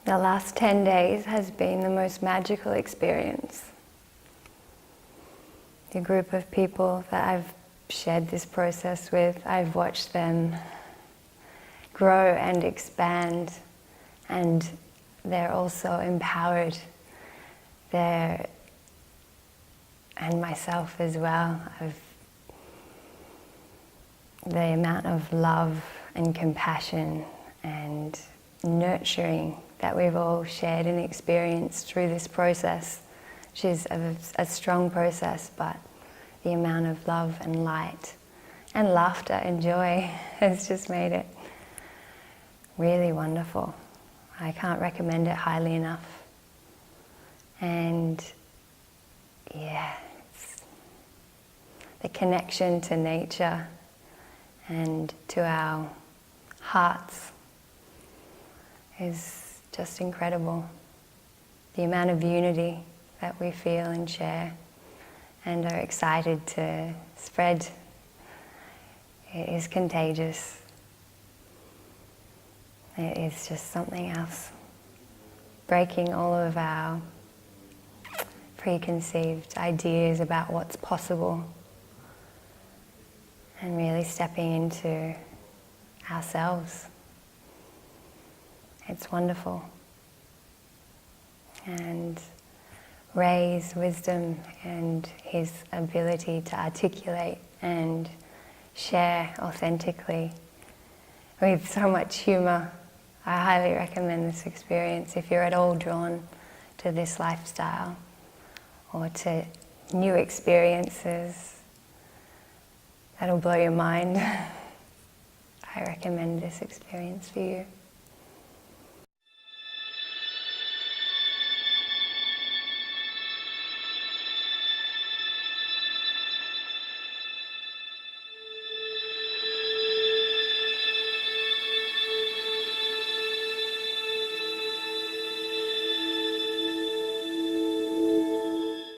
The last 10 days has been the most magical experience. The group of people that I've shared this process with, I've watched them grow and expand, and they're also empowered. And myself as well. The amount of love and compassion and nurturing that we've all shared and experienced through this process, which is a strong process, but the amount of love and light and laughter and joy has just made it really wonderful. I can't recommend it highly enough. And yeah, it's the connection to nature and to our hearts is just incredible. The amount of unity that we feel and share and are excited to spread, it is contagious. It is just something else. Breaking all of our preconceived ideas about what's possible and really stepping into ourselves. It's wonderful. And Ray's wisdom and his ability to articulate and share authentically with so much humour. I highly recommend this experience if you're at all drawn to this lifestyle or to new experiences that'll blow your mind. I recommend this experience for you.